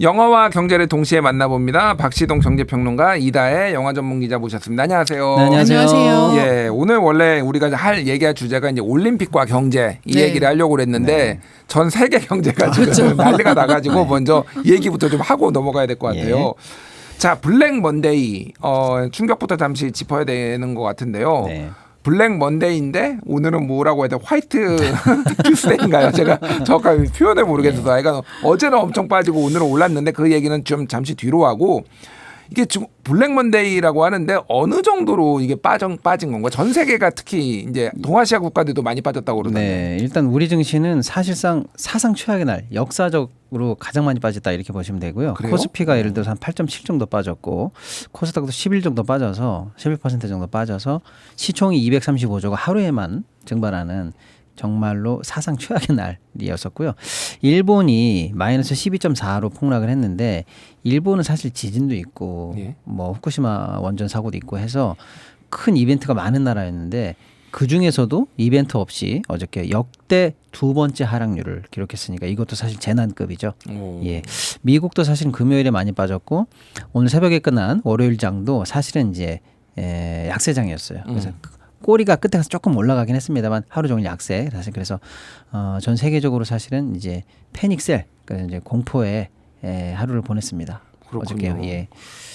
영화와 경제를 동시에 만나봅니다. 박시동 경제평론가, 이다혜 영화 전문 기자 모셨습니다. 안녕하세요. 네, 안녕하세요. 예, 오늘 원래 우리가 얘기할 주제가 이제 올림픽과 경제 이 얘기를 하려고 그랬는데 전 세계 경제가 지금 난리가 나가지고 먼저 얘기부터 좀 하고 넘어가야 될 것 같아요. 자, 블랙 먼데이 충격부터 잠시 짚어야 되는 것 같은데요. 블랙 먼데이인데 오늘은 뭐라고 해야 돼? 화이트 튜스데이인가요? 제가 정확하게 표현을 모르겠어서. 그러니까 어제는 엄청 빠지고 오늘은 올랐는데 그 얘기는 좀 잠시 뒤로 하고, 이게 지금 블랙 먼데이라고 하는데 어느 정도로 이게 빠진 건가? 전 세계가 특히 이제 동아시아 국가들도 많이 빠졌다고 그러던데. 네, 일단 우리 증시는 사실상 사상 최악의 날, 역사적으로 가장 많이 빠졌다 이렇게 보시면 되고요. 그래요? 코스피가 예를 들어서 한 8.7 정도 빠졌고 코스닥도 11 정도 빠져서 11% 정도 빠져서 시총이 235조가 하루에만 증발하는 정말로 사상 최악의 날이었었고요. 일본이 마이너스 12.4로 폭락을 했는데, 일본은 사실 지진도 있고 뭐 후쿠시마 원전 사고도 있고 해서 큰 이벤트가 많은 나라였는데, 그 중에서도 이벤트 없이 어저께 역대 두 번째 하락률을 기록했으니까 이것도 사실 재난급이죠. 예, 미국도 사실 금요일에 많이 빠졌고 오늘 새벽에 끝난 월요일장도 사실은 이제 약세장이었어요. 그래서 꼬리가 끝에 가서 조금 올라가긴 했습니다만 하루 종일 약세. 사실 그래서 전 세계적으로 사실은 이제 패닉셀, 그러니까 이제 공포의 하루를 보냈습니다. 그렇군요. 어저께. 예.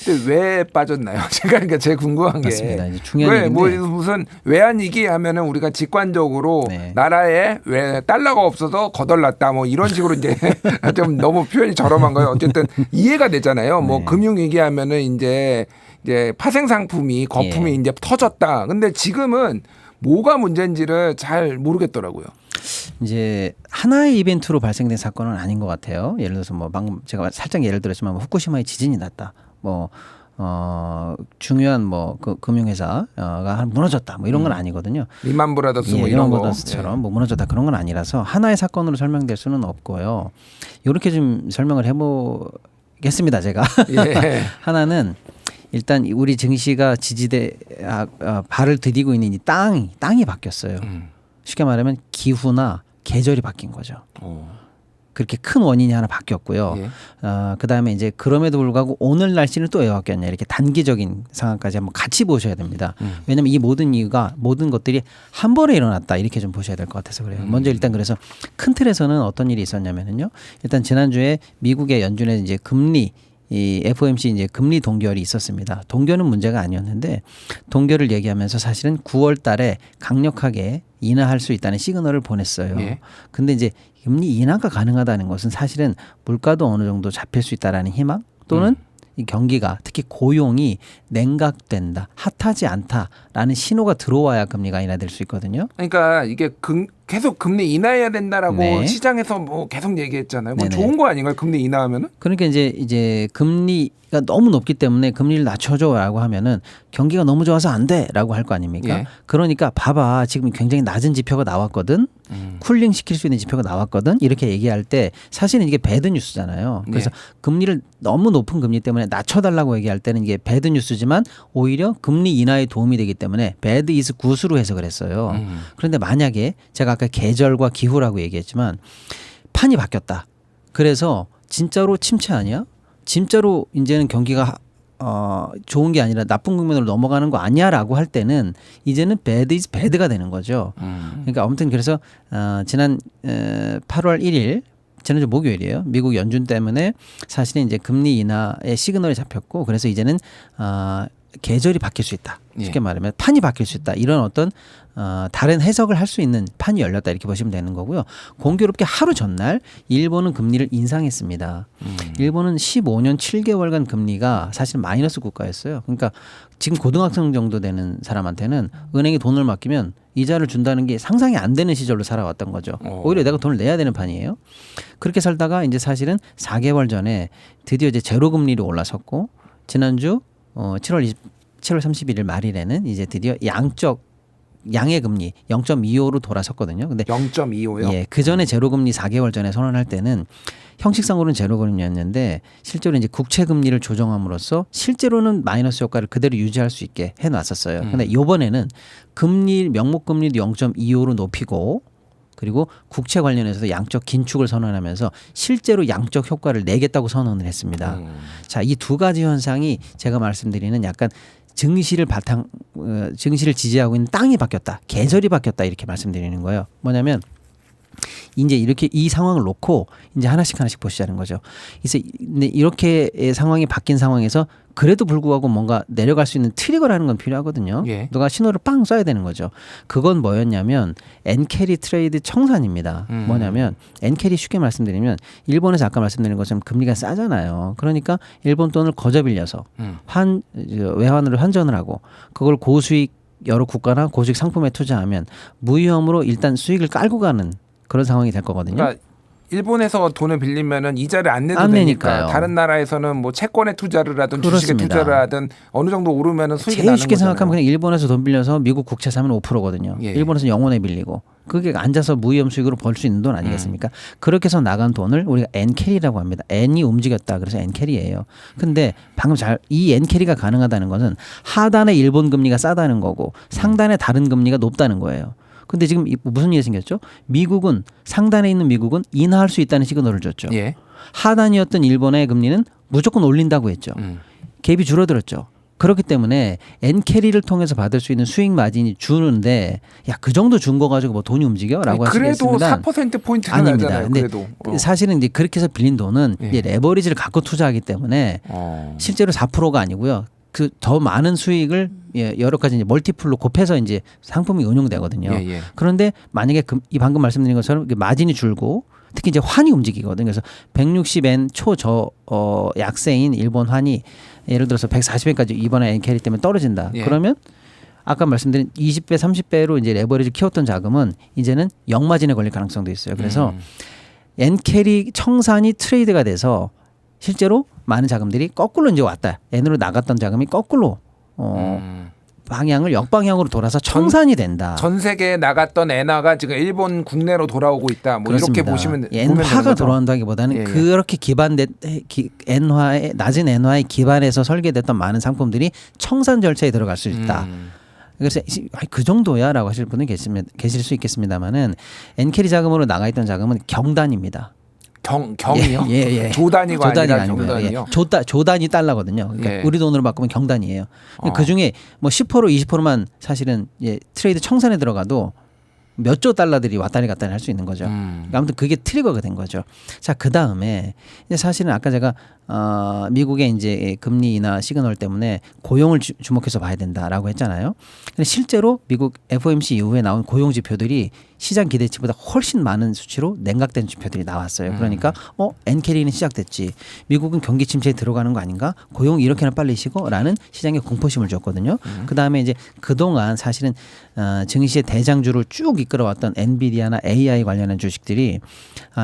근데 왜 빠졌나요? 제가 그러니까 제일 궁금한 게 맞습니다. 이제 중요한 왜 얘기인데, 뭐 무슨 외환위기 하면은 우리가 직관적으로 나라에 왜 달러가 없어서 거덜났다 뭐 이런 식으로 이제 좀 너무 표현이 저렴한 거예요. 어쨌든 이해가 되잖아요. 뭐 금융위기 하면은 이제 파생 상품이 거품이 이제 터졌다. 근데 지금은 뭐가 문제인지를 잘 모르겠더라고요. 이제 하나의 이벤트로 발생된 사건은 아닌 것 같아요. 예를 들어서 뭐 방금 제가 살짝 예를 들었지만 뭐 후쿠시마에 지진이 났다. 뭐 중요한 뭐 그 금융회사가 무너졌다. 뭐 이런 건 아니거든요. 리만 브라더스 뭐 이런 리만 거. 브라더스처럼 뭐 무너졌다 그런 건 아니라서 하나의 사건으로 설명될 수는 없고요. 이렇게 좀 설명을 해보겠습니다. 제가 하나는 일단 우리 증시가 지지대 발을 디디고 있는 이 땅이 바뀌었어요. 쉽게 말하면 기후나 계절이 바뀐 거죠. 그렇게 큰 원인이 하나 바뀌었고요. 그다음에 이제 그럼에도 불구하고 오늘 날씨는 또 왜 바뀌었냐, 이렇게 단기적인 상황까지 한번 같이 보셔야 됩니다. 왜냐하면 이 모든 것들이 한 번에 일어났다 이렇게 좀 보셔야 될 것 같아서 그래요. 먼저 일단 그래서 큰 틀에서는 어떤 일이 있었냐면요. 일단 지난주에 미국의 연준에 이제 금리 이 FOMC 이제 금리 동결이 있었습니다. 동결은 문제가 아니었는데 동결을 얘기하면서 사실은 9월 달에 강력하게 인하할 수 있다는 시그널을 보냈어요. 근데 이제 금리 인하가 가능하다는 것은 사실은 물가도 어느 정도 잡힐 수 있다라는 희망, 또는 이 경기가 특히 고용이 냉각된다, 핫하지 않다라는 신호가 들어와야 금리가 인하될 수 있거든요. 그러니까 이게 계속 금리 인하해야 된다라고 시장에서 뭐 계속 얘기했잖아요. 뭐 좋은 거 아닌가요? 금리 인하하면은? 그러니까 이제 금리가 너무 높기 때문에 금리를 낮춰줘라고 하면은 경기가 너무 좋아서 안 돼라고 할 거 아닙니까? 그러니까 봐봐, 지금 굉장히 낮은 지표가 나왔거든. 쿨링 시킬 수 있는 지표가 나왔거든. 이렇게 얘기할 때 사실은 이게 배드 뉴스잖아요. 그래서 금리를 너무 높은 금리 때문에 낮춰달라고 얘기할 때는 이게 배드 뉴스지만 오히려 금리 인하에 도움이 되기 때문에 배드 이즈 굿으로 해석을 했어요. 그런데 만약에 제가 아까 계절과 기후라고 얘기했지만 판이 바뀌었다. 그래서 진짜로 침체 아니야? 진짜로 이제는 경기가 좋은 게 아니라 나쁜 국면으로 넘어가는 거 아니야라고 할 때는 이제는 bad is bad가 되는 거죠. 그러니까 아무튼 그래서 지난 8월 1일 지난주 목요일이에요. 미국 연준 때문에 사실은 이제 금리 인하의 시그널이 잡혔고, 그래서 이제는 계절이 바뀔 수 있다. 쉽게 말하면 판이 바뀔 수 있다. 이런 어떤 다른 해석을 할 수 있는 판이 열렸다 이렇게 보시면 되는 거고요. 공교롭게 하루 전날 일본은 금리를 인상했습니다. 일본은 15년 7개월간 금리가 사실 마이너스 국가였어요. 그러니까 지금 고등학생 정도 되는 사람한테는 은행에 돈을 맡기면 이자를 준다는 게 상상이 안 되는 시절로 살아왔던 거죠. 오히려 내가 돈을 내야 되는 판이에요. 그렇게 살다가 이제 사실은 4개월 전에 드디어 이제 제로 금리로 올라섰고, 지난주 7월 31일 말일에는 이제 드디어 양의 금리 0.25로 돌아섰거든요. 근데 0.25요? 예, 그 전에 제로금리 4개월 전에 선언할 때는 형식상으로는 제로금리였는데 실제로 이제 국채 금리를 조정함으로써 실제로는 마이너스 효과를 그대로 유지할 수 있게 해놨었어요. 근데 이번에는 금리 명목 금리도 0.25로 높이고 그리고 국채 관련해서도 양적 긴축을 선언하면서 실제로 양적 효과를 내겠다고 선언을 했습니다. 자, 이 두 가지 현상이 제가 말씀드리는 약간 증시를 증시를 지지하고 있는 땅이 바뀌었다, 계절이 바뀌었다 이렇게 말씀드리는 거예요. 뭐냐면 이제 이렇게 이 상황을 놓고 이제 하나씩 보시자는 거죠. 그래서 이렇게 상황이 바뀐 상황에서 그래도 불구하고 뭔가 내려갈 수 있는 트리거라는 건 필요하거든요. 예. 누가 신호를 빵 쏴야 되는 거죠. 그건 뭐였냐면 엔캐리 트레이드 청산입니다. 뭐냐면 엔캐리 쉽게 말씀드리면 일본에서 아까 말씀드린 것처럼 금리가 싸잖아요. 그러니까 일본 돈을 거저 빌려서 외환으로 환전을 하고 그걸 고수익 여러 국가나 고수익 상품에 투자하면 무위험으로 일단 수익을 깔고 가는 그런 상황이 될 거거든요. 그러니까 일본에서 돈을 빌리면은 이자를 안 내도 안 되니까 내니까요. 다른 나라에서는 뭐 채권에 투자를 하든 주식에 그렇습니다. 투자를 하든 어느 정도 오르면은 수익이 제일 나는 쉽게 거잖아요. 생각하면 그냥 일본에서 돈 빌려서 미국 국채 사면 5%거든요. 예. 일본에서 영원에 빌리고 그게 앉아서 무위험 수익으로 벌 수 있는 돈 아니겠습니까? 그렇게 해서 나간 돈을 우리가 엔캐리라고 합니다. N이 움직였다. 그래서 엔캐리예요. 근데 방금 이 엔캐리가 가능하다는 것은 하단의 일본 금리가 싸다는 거고 상단의 다른 금리가 높다는 거예요. 근데 지금 무슨 일이 생겼죠? 미국은 상단에 있는 미국은 인하할 수 있다는 시그널을 줬죠. 예. 하단이었던 일본의 금리는 무조건 올린다고 했죠. 갭이 줄어들었죠. 그렇기 때문에 엔캐리를 통해서 받을 수 있는 수익 마진이 주는데 야, 그 정도 준 거 가지고 뭐 돈이 움직여라고 그래도 하시겠습니다. 4%포인트가 아닙니다. 나잖아요. 근데 그래도. 사실은 이제 그렇게 해서 빌린 돈은 예. 이제 레버리지를 갖고 투자하기 때문에 실제로 4%가 아니고요. 그 더 많은 수익을 여러 가지 이제 멀티플로 곱해서 이제 상품이 운용되거든요. 예, 예. 그런데 만약에 이 방금 말씀드린 것처럼 마진이 줄고 특히 이제 환이 움직이거든요. 그래서 160엔 약세인 일본 환이 예를 들어서 140엔까지 이번에 엔캐리 때문에 떨어진다. 예. 그러면 아까 말씀드린 20배, 30배로 이제 레버리지 키웠던 자금은 이제는 역마진에 걸릴 가능성도 있어요. 그래서 엔캐리 청산이 트레이드가 돼서 실제로 많은 자금들이 거꾸로 이제 왔다. N으로 나갔던 자금이 거꾸로 방향을 역방향으로 돌아서 청산이 된다. 전 세계에 나갔던 엔화가 지금 일본 국내로 돌아오고 있다. 뭐 그렇습니다. 이렇게 보면 되는 엔화가 거죠. 돌아온다기보다는 예, 예. 그렇게 기반된 엔화에 낮은 엔화에 기반해서 설계됐던 많은 상품들이 청산 절차에 들어갈 수 있다. 그래서 그 정도야라고 하실 분은 계실 수 있겠습니다만은 엔캐리 자금으로 나가 있던 자금은 경단입니다. 경이요? 예. 조단위가 아니라 아니고요. 경단이요. 조단이 달러거든요. 그러니까 예. 우리 돈으로 바꾸면 경단이에요. 그 중에 뭐 10% 20%만 사실은 트레이드 청산에 들어가도 몇 조 달러들이 왔다리 갔다리 할 수 있는 거죠. 아무튼 그게 트리거가 된 거죠. 자, 그 다음에 이제 사실은 아까 제가 미국의 이제 금리 인하 시그널 때문에 고용을 주목해서 봐야 된다라고 했잖아요. 근데 실제로 미국 FOMC 이후에 나온 고용 지표들이 시장 기대치보다 훨씬 많은 수치로 냉각된 지표들이 나왔어요. 그러니까 엔캐리는 시작됐지. 미국은 경기 침체에 들어가는 거 아닌가? 고용이 이렇게나 빨리 식어라는 시장에 공포심을 줬거든요. 그다음에 이제 그동안 사실은 증시의 대장주를 쭉 이끌어왔던 엔비디아나 AI 관련한 주식들이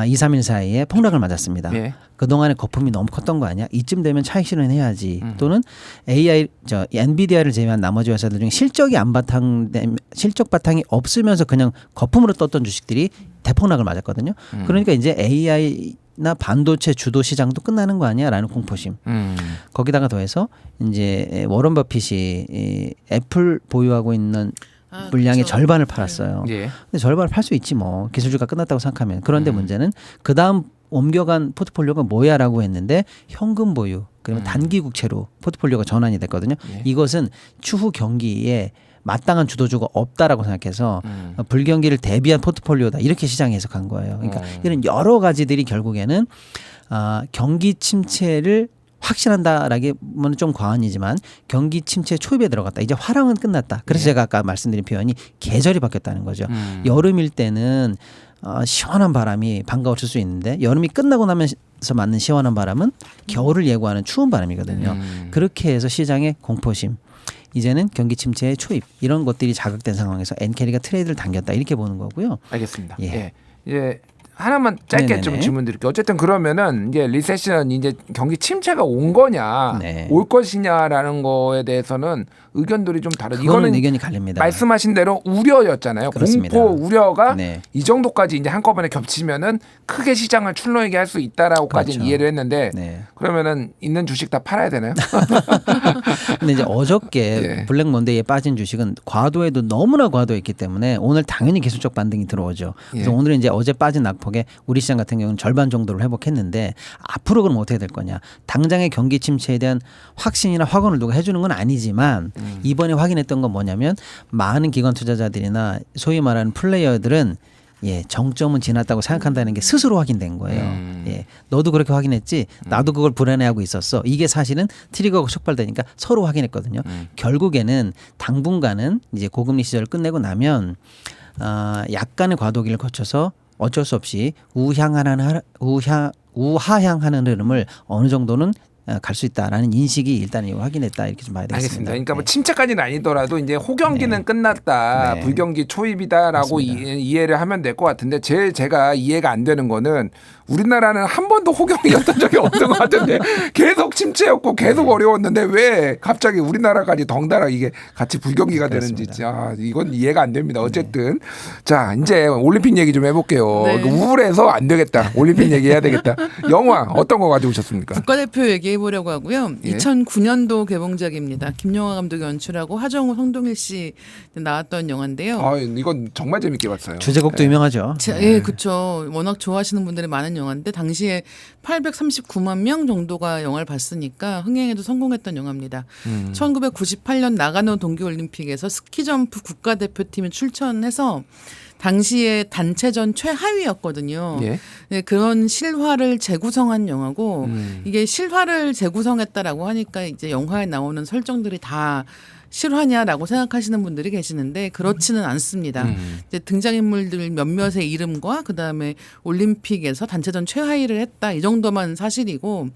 2, 3일 사이에 폭락을 맞았습니다. 예. 그동안의 거품이 너무 컸던 거 아니야? 이쯤 되면 차익 실현해야지. 또는 엔비디아를 제외한 나머지 회사들 중에 실적 바탕이 없으면서 그냥 거품으로 떴던 주식들이 대폭락을 맞았거든요. 그러니까 이제 AI나 반도체 주도 시장도 끝나는 거 아니야라는 공포심. 거기다가 더해서 이제 워런 버핏이 애플 보유하고 있는 물량의 절반을 팔았어요. 예. 근데 절반을 팔 수 있지 뭐 기술주가 끝났다고 생각하면. 그런데 문제는 그 다음 옮겨간 포트폴리오가 뭐야라고 했는데 현금 보유 그러면 단기 국채로 포트폴리오가 전환이 됐거든요. 예. 이것은 추후 경기에 마땅한 주도주가 없다라고 생각해서 불경기를 대비한 포트폴리오다 이렇게 시장이 해석한 거예요. 그러니까 이런 여러 가지들이 결국에는 경기 침체를 확신한다라기보다는 좀 과언이지만 경기 침체 초입에 들어갔다. 이제 화랑은 끝났다. 그래서 제가 아까 말씀드린 표현이 계절이 바뀌었다는 거죠. 여름일 때는 시원한 바람이 반가웠을 수 있는데 여름이 끝나고 나면서 맞는 시원한 바람은 겨울을 예고하는 추운 바람이거든요. 그렇게 해서 시장의 공포심 이제는 경기 침체의 초입 이런 것들이 자극된 상황에서 엔캐리가 트레이드를 당겼다 이렇게 보는 거고요. 알겠습니다. 예. 예. 이제 하나만 짧게 네네네. 좀 질문 드릴게요. 어쨌든 그러면은 이제 리세션 이제 경기 침체가 온 거냐 네. 올 것이냐라는 거에 대해서는 의견들이 좀 다르죠. 그거는 의견이 갈립니다. 말씀하신 대로 우려였잖아요. 그렇습니다. 공포 우려가 네. 이 정도까지 이제 한꺼번에 겹치면은 크게 시장을 출렁이게 할 수 있다라고까지는 그렇죠. 이해를 했는데 네. 그러면은 있는 주식 다 팔아야 되나요? 근데 이제 어저께 예. 블랙 먼데이에 빠진 주식은 과도에도 너무나 과도했기 때문에 오늘 당연히 기술적 반등이 들어오죠. 그래서 예. 오늘은 이제 어제 빠진 낙폭에 우리 시장 같은 경우는 절반 정도를 회복했는데 앞으로 그럼 어떻게 될 거냐? 당장의 경기 침체에 대한 확신이나 확언을 누가 해주는 건 아니지만 이번에 확인했던 건 뭐냐면 많은 기관 투자자들이나 소위 말하는 플레이어들은 정점은 지났다고 생각한다는 게 스스로 확인된 거예요. 너도 그렇게 확인했지, 나도 그걸 불안해하고 있었어. 이게 사실은 트리거가 촉발되니까 서로 확인했거든요. 결국에는 당분간은 이제 고금리 시절을 끝내고 나면 약간의 과도기를 거쳐서 어쩔 수 없이 우하향하는 흐름을 어느 정도는 갈 수 있다라는 인식이 일단 확인했다 이렇게 좀 봐야 되겠습니다. 알겠습니다. 그러니까 뭐 침체까지는 아니더라도 이제 호경기는 끝났다, 네. 불경기 초입이다라고 이해를 하면 될 것 같은데 제가 이해가 안 되는 거는 우리나라는 한 번도 호경이었던 적이 없는 것 같은데 계속 침체였고 계속 어려웠는데 왜 갑자기 우리나라까지 덩달아 이게 같이 불경기가 되는지 이건 이해가 안 됩니다. 어쨌든 자 이제 올림픽 얘기 좀 해볼게요. 네. 우울해서 안 되겠다. 올림픽 얘기해야 되겠다. 영화 어떤 거 가져오셨습니까? 국가대표 얘기해 보려고 하고요. 예? 2009년도 개봉작입니다. 김용하 감독이 연출하고 하정우, 성동일 씨 나왔던 영화인데요. 아 이건 정말 재밌게 봤어요. 주제곡도 유명하죠. 예, 그렇죠. 워낙 좋아하시는 분들이 많은 영화인데 당시에 839만 명 정도가 영화를 봤으니까 흥행에도 성공했던 영화입니다. 1998년 나가노 동계올림픽에서 스키점프 국가대표팀이 출전해서 당시에 단체전 최하위였거든요. 예. 네, 그런 실화를 재구성한 영화고 이게 실화를 재구성했다라고 하니까 이제 영화에 나오는 설정들이 다 실화냐라고 생각하시는 분들이 계시는데 그렇지는 않습니다. 이제 등장인물들 몇몇의 이름과 그다음에 올림픽에서 단체전 최하위를 했다 이 정도만 사실이고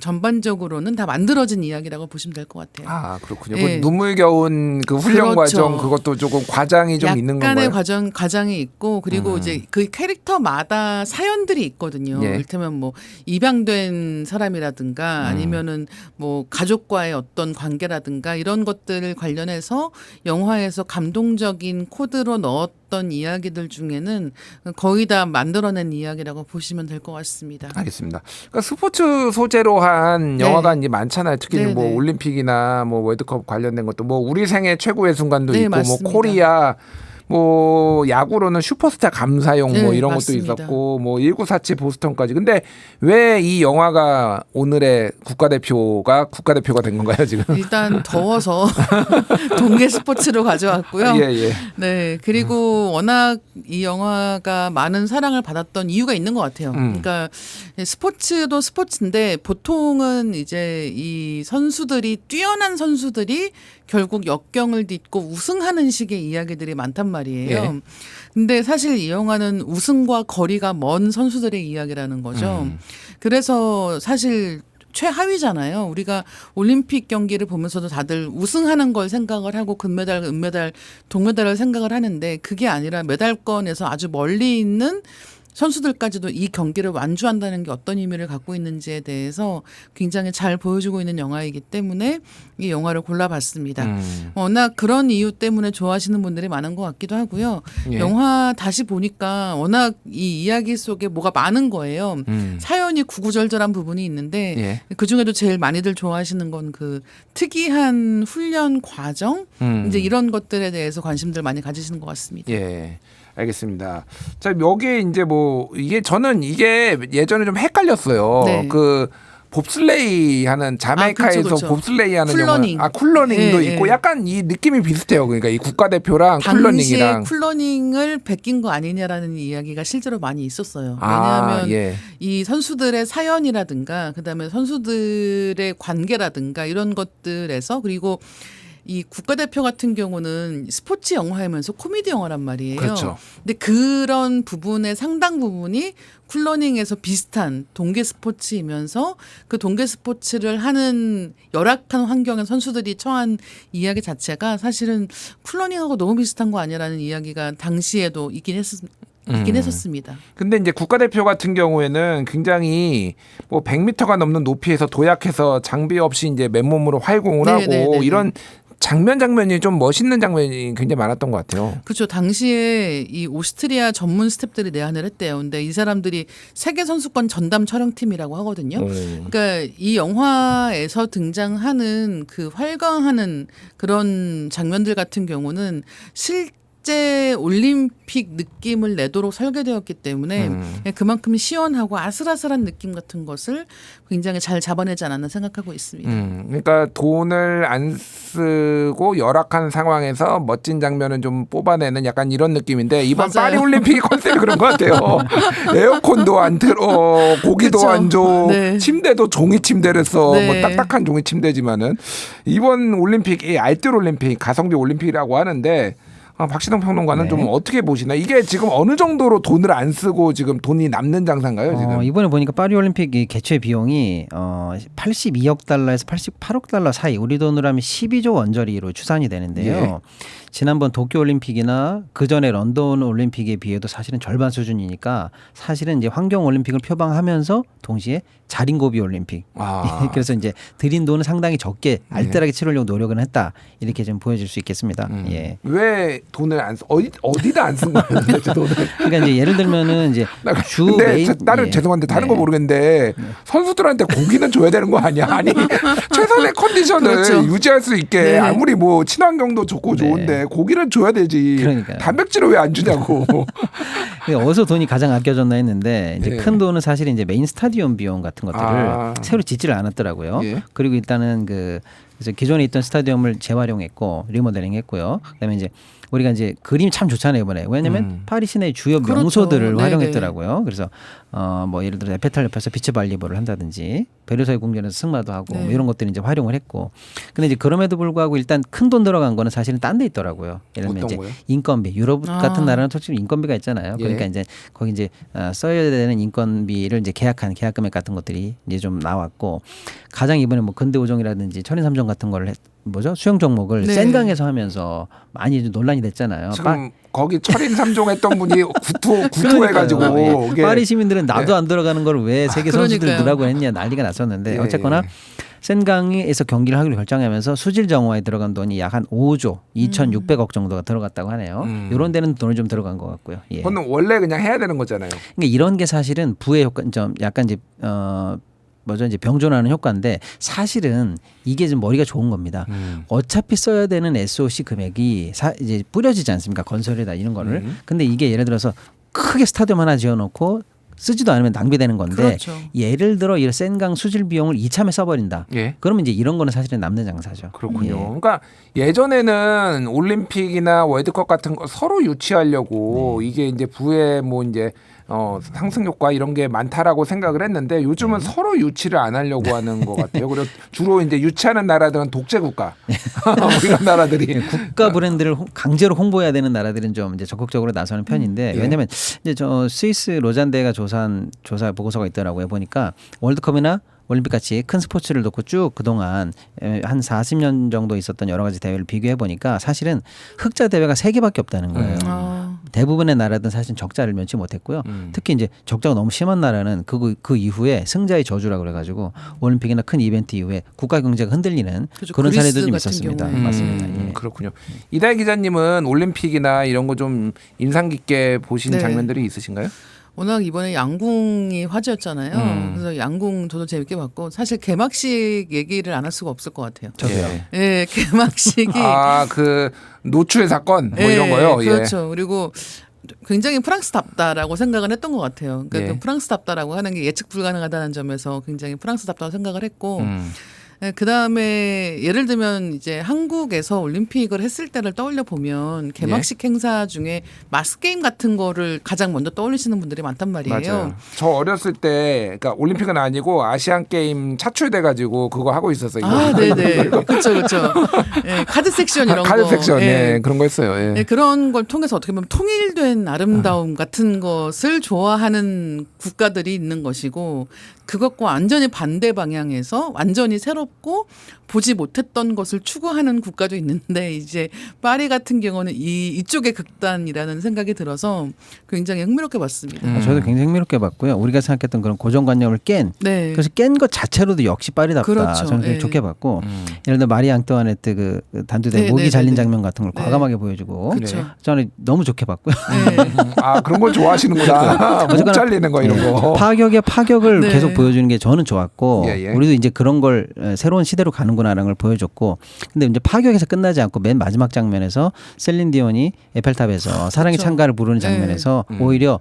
전반적으로는 다 만들어진 이야기라고 보시면 될 것 같아요. 아 그렇군요. 예. 그 눈물겨운 그 훈련 그렇죠. 과정 그것도 조금 과장이 좀 있는 약간의 건가요? 과정이 있고 그리고 이제 그 캐릭터마다 사연들이 있거든요. 예. 이를테면 뭐 입양된 사람이라든가 아니면은 뭐 가족과의 어떤 관계라든가 이런 것들을 관련해서 영화에서 감동적인 코드로 넣었던 이야기들 중에는 거의 다 만들어낸 이야기라고 보시면 될 것 같습니다. 알겠습니다. 그러니까 스포츠 소재로 한 영화가 이제 많잖아요. 특히 네, 뭐 네. 올림픽이나 뭐 월드컵 관련된 것도 뭐 우리 생애 최고의 순간도 네, 있고 맞습니다. 뭐 코리아 뭐 야구로는 슈퍼스타 감사용 뭐 네, 이런 맞습니다. 것도 있었고 뭐 1947 보스턴까지. 근데 왜 이 영화가 오늘의 국가대표가 된 건가요 지금? 일단 더워서 동계 스포츠로 가져왔고요. 예. 네, 그리고 워낙 이 영화가 많은 사랑을 받았던 이유가 있는 것 같아요. 그러니까 스포츠도 스포츠인데 보통은 이제 이 선수들이 뛰어난 선수들이 결국 역경을 딛고 우승하는 식의 이야기들이 많단 말이에요. 예. 근데 사실 이 영화는 우승과 거리가 먼 선수들의 이야기라는 거죠. 그래서 사실 최하위잖아요. 우리가 올림픽 경기를 보면서도 다들 우승하는 걸 생각을 하고 금메달, 은메달, 동메달을 생각을 하는데 그게 아니라 메달권에서 아주 멀리 있는 선수들까지도 이 경기를 완주한다는 게 어떤 의미를 갖고 있는지에 대해서 굉장히 잘 보여주고 있는 영화이기 때문에 이 영화를 골라봤습니다. 워낙 그런 이유 때문에 좋아하시는 분들이 많은 것 같기도 하고요. 예. 영화 다시 보니까 워낙 이 이야기 속에 뭐가 많은 거예요. 사연이 구구절절한 부분이 있는데 예. 그중에도 제일 많이들 좋아하시는 건 그 특이한 훈련 과정 이제 이런 것들에 대해서 관심들 많이 가지시는 것 같습니다. 예. 알겠습니다. 자, 여기에 이제 뭐 저는 이게 예전에 좀 헷갈렸어요. 네. 그 봅슬레이 하는 자메이카에서 그렇죠. 봅슬레이 하는 쿨러닝. 영화. 쿨러닝도 예, 있고 예. 약간 이 느낌이 비슷해요. 그러니까 이 국가대표랑 당시에 쿨러닝이랑 쿨러닝을 베낀 거 아니냐라는 이야기가 실제로 많이 있었어요. 아, 왜냐하면 예. 이 선수들의 사연이라든가 그다음에 선수들의 관계라든가 이런 것들에서 그리고 이 국가대표 같은 경우는 스포츠 영화이면서 코미디 영화란 말이에요. 그렇죠. 근데 그런 부분의 상당 부분이 쿨러닝에서 비슷한 동계 스포츠이면서 그 동계 스포츠를 하는 열악한 환경에 선수들이 처한 이야기 자체가 사실은 쿨러닝하고 너무 비슷한 거 아니라는 이야기가 당시에도 있긴 있긴 했었습니다. 근데 이제 국가대표 같은 경우에는 굉장히 뭐 100m가 넘는 높이에서 도약해서 장비 없이 이제 맨몸으로 활공을 하고 이런 장면이 좀 멋있는 장면이 굉장히 많았던 것 같아요. 그렇죠. 당시에 이 오스트리아 전문 스태프들이 내한을 했대요. 근데 이 사람들이 세계 선수권 전담 촬영팀이라고 하거든요. 그러니까 이 영화에서 등장하는 그 활강하는 그런 장면들 같은 경우는 실제 올림픽 느낌을 내도록 설계되었기 때문에 그만큼 시원하고 아슬아슬한 느낌 같은 것을 굉장히 잘 잡아내지 않았나 생각하고 있습니다. 그러니까 돈을 안 쓰고 열악한 상황에서 멋진 장면을 좀 뽑아내는 약간 이런 느낌인데 이번 맞아요. 파리 올림픽 컨셉이 그런 것 같아요. 에어컨도 안 틀어, 고기도 그쵸. 안 줘, 네. 침대도 종이 침대를 써. 네. 뭐 딱딱한 종이 침대지만은 이번 올림픽이 알뜰 올림픽, 가성비 올림픽이라고 하는데 박시동 평론가는 좀 어떻게 보시나? 이게 지금 어느 정도로 돈을 안 쓰고 지금 돈이 남는 장사인가요? 지금 이번에 보니까 파리 올림픽 개최 비용이 82억 달러에서 88억 달러 사이, 우리 돈으로 하면 12조 원저리로 추산이 되는데요. 지난번 도쿄 올림픽이나 그 전에 런던 올림픽에 비해도 사실은 절반 수준이니까 사실은 이제 환경 올림픽을 표방하면서 동시에 자린고비 올림픽. 그래서 이제 들인 돈은 상당히 적게 알뜰하게 치르려고 노력은 했다. 이렇게 좀 보여질 수 있겠습니다. 예. 왜 돈을 안 써? 어디다 안 쓴 거예요? 도대체 돈을? 그러니까 이제 예를 들면은 이제 주 근데 메인 나는 죄송한데 다른 거 모르겠는데 선수들한테 고기는 줘야 되는 거 아니야? 아니 최선의 컨디션을 그렇죠. 유지할 수 있게 아무리 뭐 친환경도 좋고 좋은데 고기는 줘야 되지. 그러니까요. 단백질을 왜 안 주냐고. 어디서 돈이 가장 아껴졌나 했는데 이제 큰 돈은 사실 이제 메인 스타디움 비용 같은 것들을 새로 짓지를 않았더라고요. 그리고 일단은 그래서 기존에 있던 스타디움을 재활용했고 리모델링했고요. 그다음에 이제 우리가 이제 그림이 참 좋잖아요 이번에. 왜냐하면 파리 시내 주요 명소들을 그렇죠. 활용했더라고요. 그래서 뭐 예를 들어 에펠탑 옆에서 비치 발리볼을 한다든지 베르사유 궁전에서 승마도 하고 뭐 이런 것들을 이제 활용을 했고. 근데 이제 그럼에도 불구하고 일단 큰 돈 들어간 거는 사실은 딴 데 있더라고요. 예를 들면 이제 거요? 인건비. 유럽 같은 나라는 솔직히 인건비가 있잖아요. 그러니까 이제 거기 이제 써야 되는 인건비를 이제 계약 금액 같은 것들이 이제 좀 나왔고, 가장 이번에 뭐 근대오종이라든지 철인삼종 같은 거를 수영 종목을 센강에서 하면서 많이 좀 논란이 됐잖아요. 지금 거기 철인 3종 했던 분이 구토해가지고 파리 시민들은 나도 안 들어가는 걸 왜 세계 선수들 넣으라고 했냐 난리가 났었는데 어쨌거나 센강에서 경기를 하기로 결정하면서 수질 정화에 들어간 돈이 약 한 5조 2,600억 정도가 들어갔다고 하네요. 이런 데는 돈이 좀 들어간 것 같고요. 예. 그건 원래 그냥 해야 되는 거잖아요. 그러니까 이런 게 사실은 부의 효과 좀 약간 이제 이제 병존하는 효과인데 사실은 이게 좀 머리가 좋은 겁니다. 어차피 써야 되는 SOC 금액이 이제 뿌려지지 않습니까? 건설에다 이런 거를. 근데 이게 예를 들어서 크게 스타디움 하나 지어놓고 쓰지도 않으면 낭비되는 건데 그렇죠. 예를 들어 이 센강 수질 비용을 이참에 써버린다. 그러면 이제 이런 거는 사실은 남는 장사죠. 그렇군요. 그러니까 예전에는 올림픽이나 월드컵 같은 거 서로 유치하려고 이게 이제 부의 뭐 이제 상승 효과 이런 게 많다라고 생각을 했는데 요즘은 서로 유치를 안 하려고 하는 것 같아요. 그리고 주로 이제 유치하는 나라들은 독재 국가 뭐 이런 나라들이 국가 브랜드를 강제로 홍보해야 되는 나라들은 좀 이제 적극적으로 나서는 편인데 왜냐하면 이제 저 스위스 로잔대가 조사한 조사 보고서가 있더라고요. 보니까 월드컵이나 올림픽 같이 큰 스포츠를 놓고 쭉 그동안 한 40년 정도 있었던 여러 가지 대회를 비교해 보니까 사실은 흑자 대회가 3개밖에 없다는 거예요. 대부분의 나라들은 사실 적자를 면치 못했고요. 특히 이제 적자가 너무 심한 나라는 그 이후에 승자의 저주라고 그래가지고 올림픽이나 큰 이벤트 이후에 국가 경제가 흔들리는 그렇죠. 그런 사례도 좀 그리스 같은 있었습니다. 경우에. 맞습니다. 예. 그렇군요. 이다혜 기자님은 올림픽이나 이런 거 좀 인상 깊게 보신 장면들이 있으신가요? 워낙 이번에 양궁이 화제였잖아요. 그래서 양궁 저도 재밌게 봤고 사실 개막식 얘기를 안 할 수가 없을 것 같아요. 저도요. 예, 개막식이 그 노출 사건 뭐 이런 거요. 그렇죠. 그리고 굉장히 프랑스답다라고 생각을 했던 것 같아요. 그러니까 그 프랑스답다라고 하는 게 예측 불가능하다는 점에서 굉장히 프랑스답다고 생각을 했고. 그 다음에 예를 들면 이제 한국에서 올림픽을 했을 때를 떠올려 보면 개막식 행사 중에 마스 게임 같은 거를 가장 먼저 떠올리시는 분들이 많단 말이에요. 맞아요. 저 어렸을 때, 그러니까 올림픽은 아니고 아시안 게임 차출돼가지고 그거 하고 있었어요. 네네, 그렇죠, 그렇죠. 예, 카드 섹션 이런 거, 카드 섹션, 그런 거 했어요. 예, 그런 걸 통해서 어떻게 보면 통일된 아름다움 같은 것을 좋아하는 국가들이 있는 것이고 그것과 완전히 반대 방향에서 완전히 새롭고 보지 못했던 것을 추구하는 국가도 있는데 이제 파리 같은 경우는 이쪽의 극단이라는 생각이 들어서 굉장히 흥미롭게 봤습니다. 저도 굉장히 흥미롭게 봤고요. 우리가 생각했던 그런 고정관념을 깬 네. 그래서 깬 것 자체로도 역시 파리답다. 그렇죠. 저는 굉장히 네. 좋게 봤고 예를 들어 마리 앙뚜아네트 그 단두대 네, 목이 네, 잘린 네, 장면 같은 걸 네. 과감하게 보여주고 그렇죠. 저는 너무 좋게 봤고요. 네. 아 그런 걸 좋아하시는구나. 목 어쨌거나 잘리는 거 이런 거. 파격의 파격을 네. 계속 보여주는 게 저는 좋았고 예, 예. 우리도 이제 그런 걸 새로운 시대로 가는구나라는 걸 보여줬고 근데 이제 파격에서 끝나지 않고 맨 마지막 장면에서 셀린 디온이 에펠탑에서 사랑의 그렇죠. 창가를 부르는 장면에서 오히려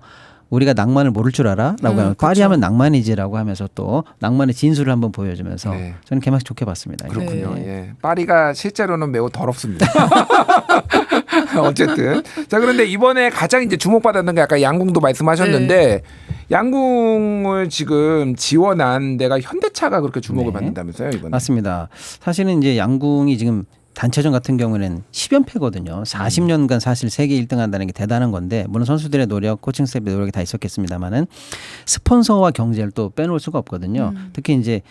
우리가 낭만을 모를 줄 알아? 라고 하면 파리 하면 낭만이지라고 하면서 또 낭만의 진수를 한번 보여주면서 네. 저는 개막이 좋게 봤습니다. 그렇군요. 네. 예. 파리가 실제로는 매우 더럽습니다. 어쨌든 자 그런데 이번에 가장 이제 주목받았는 게 아까 양궁도 말씀하셨는데 양궁을 지금 지원한 데가 현대차가 그렇게 주목을 네. 받는다면서요 이번에? 맞습니다. 사실은 이제 양궁이 지금 단체전 같은 경우는 10연패거든요. 40년간 사실 세계 1등 한다는 게 대단한 건데 물론 선수들의 노력, 코칭 스태프의 노력이 다 있었겠습니다만은 스폰서와 경제를 또 빼놓을 수가 없거든요. 특히 이제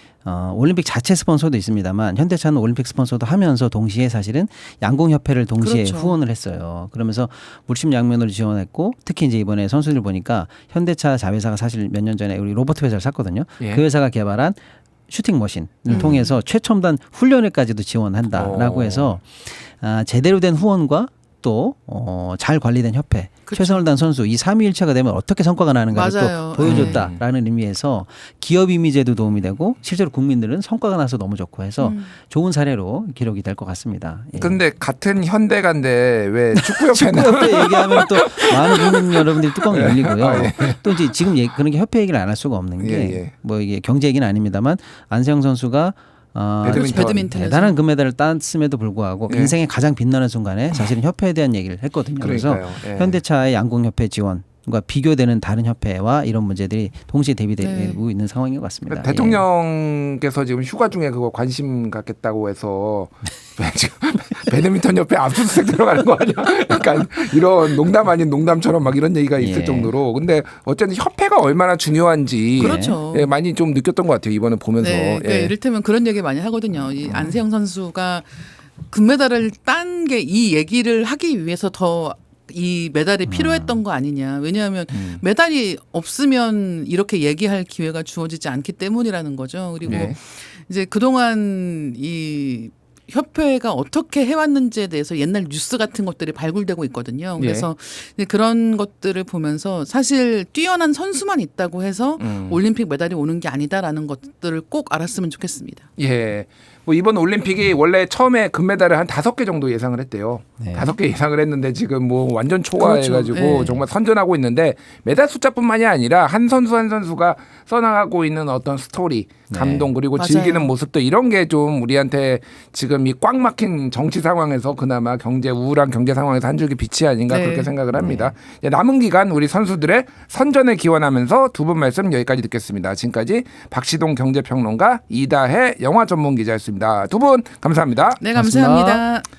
올림픽 자체 스폰서도 있습니다만 현대차는 올림픽 스폰서도 하면서 동시에 사실은 양궁협회를 동시에 그렇죠. 후원을 했어요. 그러면서 물심양면으로 지원했고 특히 이제 이번에 선수들 보니까 현대차 자회사가 사실 몇 년 전에 우리 로버트 회사를 샀거든요. 예. 그 회사가 개발한 슈팅 머신을 통해서 최첨단 훈련에까지도 지원한다라고 해서 제대로 된 후원과 또 잘 관리된 협회, 그쵸. 최선을 다한 선수 이 삼위일체가 되면 어떻게 성과가 나는가를 맞아요. 또 보여줬다라는 의미에서 기업 이미지에도 도움이 되고 실제로 국민들은 성과가 나서 너무 좋고 해서 좋은 사례로 기록이 될 것 같습니다. 예. 근데 같은 현대가인데 왜 축구협회는 축구협회 얘기하면 또 많은 국민 여러분들이 뚜껑이 열리고요. 아, 예. 또 이제 지금 그런 게 협회 얘기를 안 할 수가 없는 게 예, 예. 뭐 이게 경제 얘기는 아닙니다만 안세영 선수가 배드민턴. 대단한 금메달을 땄음에도 불구하고 예. 인생의 가장 빛나는 순간에 사실은 협회에 대한 얘기를 했거든요. 그래서 그러니까요. 예. 현대차의 양궁협회 지원과 비교되는 다른 협회와 이런 문제들이 동시에 대비되고 있는 상황인 것 같습니다. 그러니까 대통령께서 지금 휴가 중에 그거 관심 갖겠다고 해서 지금 배드민턴 옆에 압수수색 들어가는 거 아니야? 약간 이런 농담 아닌 농담처럼 막 이런 얘기가 있을 예. 정도로. 근데 어쨌든 협회가 얼마나 중요한지 그렇죠. 예, 많이 좀 느꼈던 것 같아요. 이번에 보면서. 네, 그러니까 예. 이를테면 그런 얘기 많이 하거든요. 이 안세영 선수가 금메달을 딴 게 이 얘기를 하기 위해서 더 이 메달이 필요했던 거 아니냐. 왜냐하면 메달이 없으면 이렇게 얘기할 기회가 주어지지 않기 때문이라는 거죠. 그리고 예. 이제 그동안 이 협회가 어떻게 해왔는지에 대해서 옛날 뉴스 같은 것들이 발굴되고 있거든요. 그래서 이제 그런 것들을 보면서 사실 뛰어난 선수만 있다고 해서 올림픽 메달이 오는 게 아니다라는 것들을 꼭 알았으면 좋겠습니다. 예. 뭐 이번 올림픽이 원래 처음에 금메달을 한 5개 정도 예상을 했대요. 네. 5개 예상을 했는데 지금 뭐 완전 초과해가지고 그렇죠. 예. 정말 선전하고 있는데 메달 숫자뿐만이 아니라 한 선수 한 선수가 써나가고 있는 어떤 스토리, 감동 그리고 맞아요. 즐기는 모습도 이런 게 좀 우리한테 지금 이 꽉 막힌 정치 상황에서 그나마 우울한 경제 상황에서 한 줄기 빛이 아닌가 네. 그렇게 생각을 합니다. 이제 남은 기간 우리 선수들의 선전에 기원하면서 두 분 말씀 여기까지 듣겠습니다. 지금까지 박시동 경제평론가 이다혜 영화 전문 기자였습니다. 두 분 감사합니다. 네, 고맙습니다. 감사합니다.